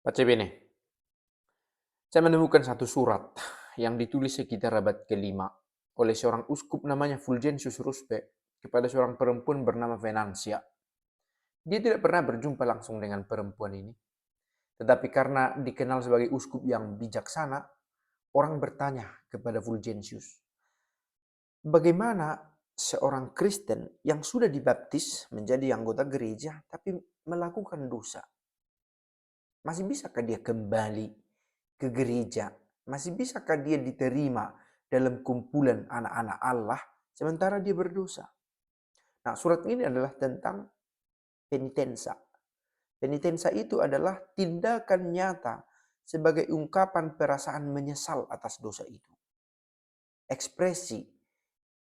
Baca bene, saya menemukan satu surat yang ditulis sekitar abad kelima oleh seorang uskup namanya Fulgentius Ruspe kepada seorang perempuan bernama Venantia. Dia tidak pernah berjumpa langsung dengan perempuan ini, tetapi karena dikenal sebagai uskup yang bijaksana, orang bertanya kepada Fulgentius, bagaimana seorang Kristen yang sudah dibaptis menjadi anggota gereja tapi melakukan dosa? Masih bisakah dia kembali ke gereja? Masih bisakah dia diterima dalam kumpulan anak-anak Allah sementara dia berdosa? Nah, surat ini adalah tentang penitensa. Penitensa itu adalah tindakan nyata sebagai ungkapan perasaan menyesal atas dosa itu. Ekspresi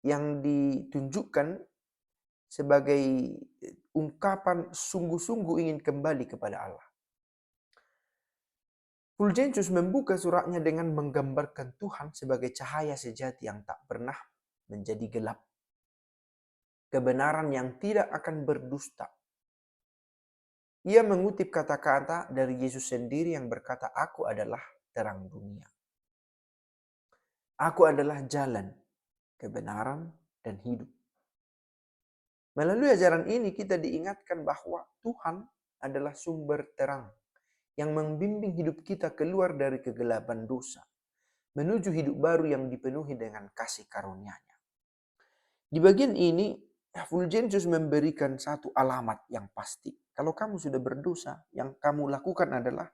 yang ditunjukkan sebagai ungkapan sungguh-sungguh ingin kembali kepada Allah. Fulgentius membuka suratnya dengan menggambarkan Tuhan sebagai cahaya sejati yang tak pernah menjadi gelap. Kebenaran yang tidak akan berdusta. Ia mengutip kata-kata dari Yesus sendiri yang berkata, "Aku adalah terang dunia. Aku adalah jalan, kebenaran, dan hidup." Melalui ajaran ini kita diingatkan bahwa Tuhan adalah sumber terang yang membimbing hidup kita keluar dari kegelapan dosa, menuju hidup baru yang dipenuhi dengan kasih karunia-Nya. Di bagian ini, Fulgentius memberikan satu alamat yang pasti. Kalau kamu sudah berdosa, yang kamu lakukan adalah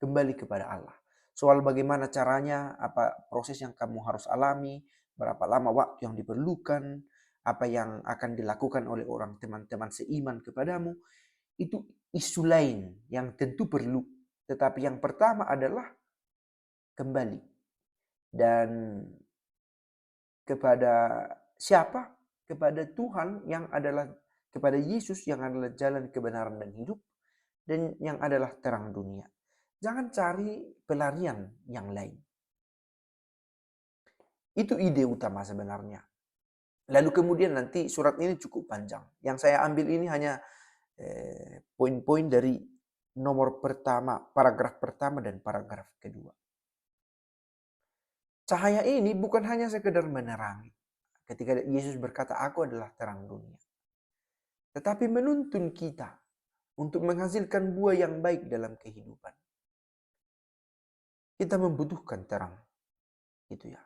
kembali kepada Allah. Soal bagaimana caranya, apa proses yang kamu harus alami, berapa lama waktu yang diperlukan, apa yang akan dilakukan oleh orang teman-teman seiman kepadamu, itu isu lain yang tentu perlu. Tetapi yang pertama adalah kembali. Dan kepada siapa? Kepada Tuhan yang adalah, kepada Yesus yang adalah jalan kebenaran dan hidup, dan yang adalah terang dunia. Jangan cari pelarian yang lain. Itu ide utama sebenarnya. Lalu kemudian nanti surat ini cukup panjang. Yang saya ambil ini hanya poin-poin dari nomor pertama, paragraf pertama dan paragraf kedua. Cahaya ini bukan hanya sekedar menerangi. Ketika Yesus berkata, "Aku adalah terang dunia." Tetapi menuntun kita untuk menghasilkan buah yang baik dalam kehidupan. Kita membutuhkan terang. Gitu ya.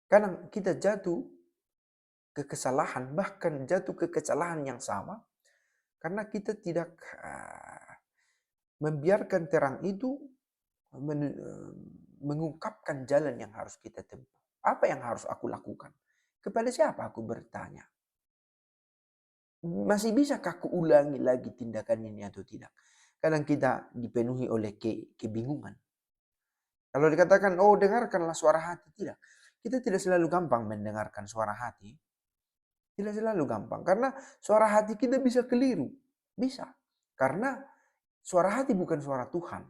Kadang kita jatuh ke kesalahan, bahkan jatuh ke kesalahan yang sama, karena kita tidak membiarkan terang itu mengungkapkan jalan yang harus kita tempuh. Apa yang harus aku lakukan? Kepada siapa aku bertanya? Masih bisakah aku ulangi lagi tindakan ini atau tidak? Kadang kita dipenuhi oleh kebingungan. Kalau dikatakan, oh dengarkanlah suara hati, tidak. Kita tidak selalu gampang mendengarkan suara hati. Tidak selalu gampang. Karena suara hati kita bisa keliru. Bisa. Karena suara hati bukan suara Tuhan.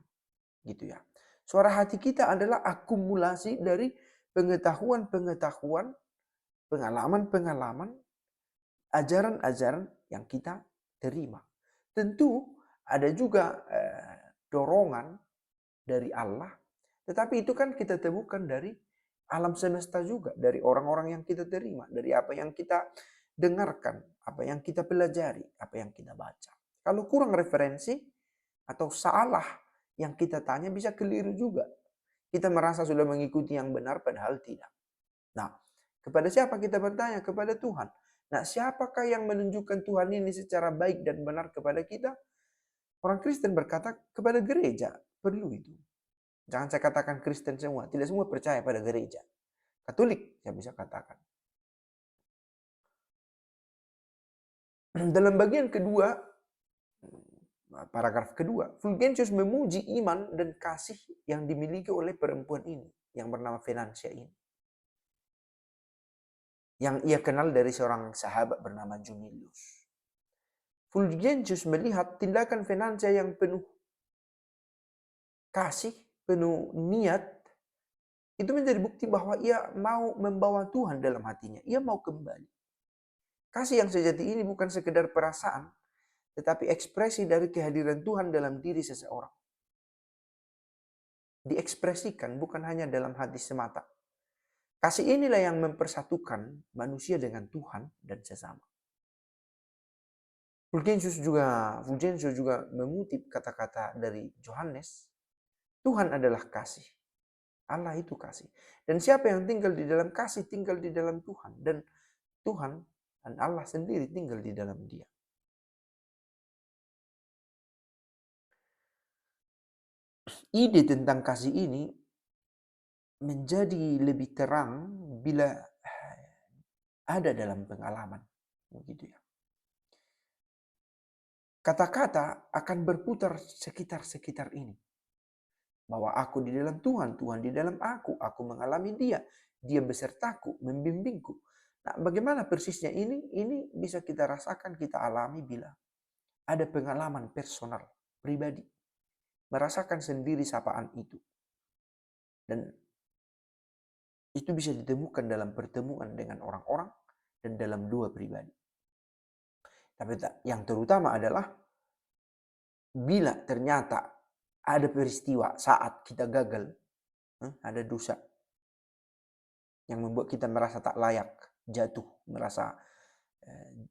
Gitu ya. Suara hati kita adalah akumulasi dari pengetahuan-pengetahuan, pengalaman-pengalaman, ajaran-ajaran yang kita terima. Tentu ada juga dorongan dari Allah, tetapi itu kan kita temukan dari alam semesta juga, dari orang-orang yang kita terima, dari apa yang kita dengarkan, apa yang kita pelajari, apa yang kita baca. Kalau kurang referensi atau salah yang kita tanya bisa keliru juga. Kita merasa sudah mengikuti yang benar padahal tidak. Nah, kepada siapa kita bertanya? Kepada Tuhan. Nah, siapakah yang menunjukkan Tuhan ini secara baik dan benar kepada kita? Orang Kristen berkata kepada gereja. Perlu itu. Jangan saya katakan Kristen semua. Tidak semua percaya pada gereja. Katolik saya bisa katakan. Dalam bagian kedua, paragraf kedua, Fulgentius memuji iman dan kasih yang dimiliki oleh perempuan ini, yang bernama Venantia ini. Yang ia kenal dari seorang sahabat bernama Junius. Fulgentius melihat tindakan Venantia yang penuh kasih, penuh niat, itu menjadi bukti bahwa ia mau membawa Tuhan dalam hatinya. Ia mau kembali. Kasih yang sejati ini bukan sekedar perasaan, tetapi ekspresi dari kehadiran Tuhan dalam diri seseorang. Diekspresikan bukan hanya dalam hati semata. Kasih inilah yang mempersatukan manusia dengan Tuhan dan sesama. Fulgentius juga mengutip kata-kata dari Yohanes, Tuhan adalah kasih. Allah itu kasih. Dan siapa yang tinggal di dalam kasih, tinggal di dalam Tuhan. Dan Tuhan dan Allah sendiri tinggal di dalam dia. Ide tentang kasih ini menjadi lebih terang bila ada dalam pengalaman. Begitu ya. Kata-kata akan berputar sekitar ini. Bahwa aku di dalam Tuhan, Tuhan di dalam aku mengalami dia. Dia besertaku, membimbingku. Nah, bagaimana persisnya ini? Ini bisa kita rasakan, kita alami bila ada pengalaman personal, pribadi. Merasakan sendiri sapaan itu. Dan itu bisa ditemukan dalam pertemuan dengan orang-orang dan dalam dua pribadi. Tapi yang terutama adalah bila ternyata ada peristiwa saat kita gagal, ada dosa yang membuat kita merasa tak layak, jatuh, merasa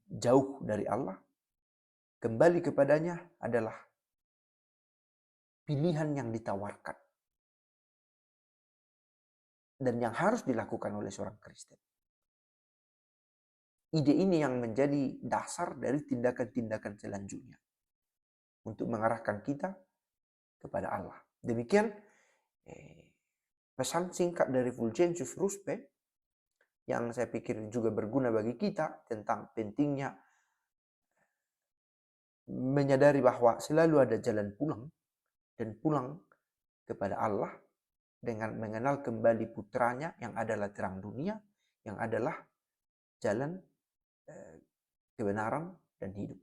jauh dari Allah, kembali kepadanya adalah pilihan yang ditawarkan dan yang harus dilakukan oleh seorang Kristen. Ide ini yang menjadi dasar dari tindakan-tindakan selanjutnya untuk mengarahkan kita kepada Allah. Demikian pesan singkat dari Fulgentius Ruspe yang saya pikir juga berguna bagi kita tentang pentingnya menyadari bahwa selalu ada jalan pulang dan pulang kepada Allah dengan mengenal kembali putranya yang adalah terang dunia, yang adalah jalan kebenaran dan hidup.